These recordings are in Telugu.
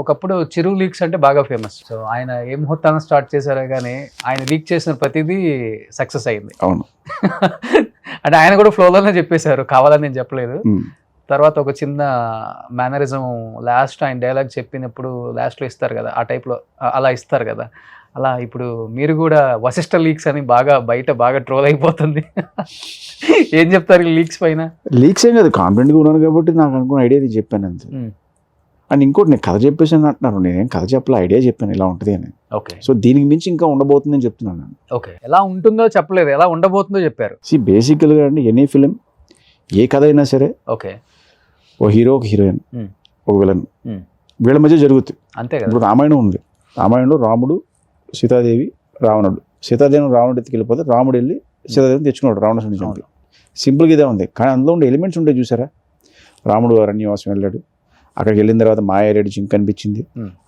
ఒకప్పుడు చిరు లీక్స్ అంటే బాగా ఫేమస్. సో ఆయన ఏ ముహూర్తాన్ని స్టార్ట్ చేశారో కానీ ఆయన లీక్ చేసిన ప్రతిదీ సక్సెస్ అయింది. అవును. అంటే ఆయన కూడా ఫ్లోలోనే చెప్పేశారు, కావాలని నేను చెప్పలేదు. తర్వాత ఒక చిన్న మేనరిజం లాస్ట్ ఆయన డైలాగ్ చెప్పినప్పుడు లాస్ట్లో ఇస్తారు కదా, ఆ టైప్లో అలా ఇస్తారు కదా. అలా ఇప్పుడు మీరు కూడా వశిష్ట లీక్స్ అని బయట బాగా ట్రోల్ అయిపోతుంది. ఏం చెప్తారు ఈ లీక్స్ పైన? లీక్స్ ఏం కాదు, కాన్ఫిడెంట్గా ఉన్నాను కాబట్టి నాకు అనుకున్న ఐడియా ఇది చెప్పాను అంతే. అండ్ ఇంకోటి నేను కథ చెప్పేసాను అంటున్నారు, నేనేం కథ చెప్పలే, ఐడియా చెప్పాను ఇలా ఉంటుంది అని. ఓకే. సో దీనికి మించి ఇంకా ఉండబోతుందని చెప్తున్నాను నేను. ఓకే, ఎలా ఉంటుందో చెప్పలేదు, ఎలా ఉండబోతుందో చెప్పారు. బేసికల్గా అండి ఎనీ ఫిలిం ఏ కథ అయినా సరే ఓకే, ఓ హీరో ఒక హీరోయిన్ ఒక విలన్ వీళ్ళ మధ్య జరుగుతుంది అంతే కదా. ఇప్పుడు రామాయణం ఉంది, రామాయణంలో రాముడు సీతాదేవి రావణుడు, సీతాదేవిని రావణుడు ఎత్తుకెళ్ళిపోతే రాముడు వెళ్ళి సీతాదేవిని తెచ్చుకున్నాడు రావణాసురుడి నుంచి. సింపుల్గా ఇదే ఉంది, కానీ అందులో ఉండే ఎలిమెంట్స్ ఉంటాయి చూసారా. రాముడు అరణ్యవాసం వెళ్ళాడు, అక్కడికి వెళ్ళిన తర్వాత మాయారెడ్డి జింక్ కనిపించింది,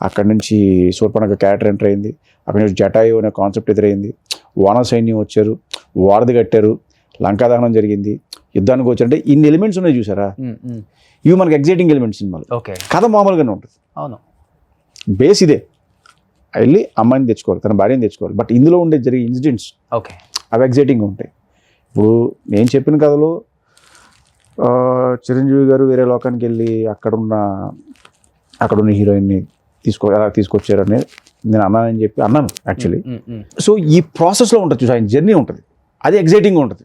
అక్కడి నుంచి శూర్పణఖ క్యారెక్టర్ ఎంటర్ అయింది, అక్కడి నుంచి జటాయు అనే కాన్సెప్ట్ ఎదురైంది, వాన సైన్యం వచ్చారు, వారధి కట్టారు, లంకాదహనం జరిగింది, యుద్ధానికి వచ్చారంటే ఇన్ని ఎలిమెంట్స్ ఉన్నాయి చూసారా. ఇవి మనకి ఎగ్జైటింగ్ ఎలిమెంట్స్ సినిమాలు. ఓకే, కథ మామూలుగానే ఉంటుంది. అవును, బేస్ ఇదే, వెళ్ళి అమ్మాయిని తెచ్చుకోవాలి, తన భార్యని తెచ్చుకోవాలి. బట్ ఇందులో ఉండే జరిగే ఇన్సిడెంట్స్ ఓకే అవి ఎగ్జైటింగ్గా ఉంటాయి. ఇప్పుడు నేను చెప్పిన కథలో చిరంజీవి గారు వేరే లోకానికి వెళ్ళి అక్కడున్న హీరోయిన్ని ఎలా తీసుకొచ్చారని నేను అన్నాను యాక్చువల్లీ. సో ఈ ప్రాసెస్లో ఉంటుంది చూసి ఆయన జర్నీ ఉంటుంది, అది ఎగ్జైటింగ్గా ఉంటుంది.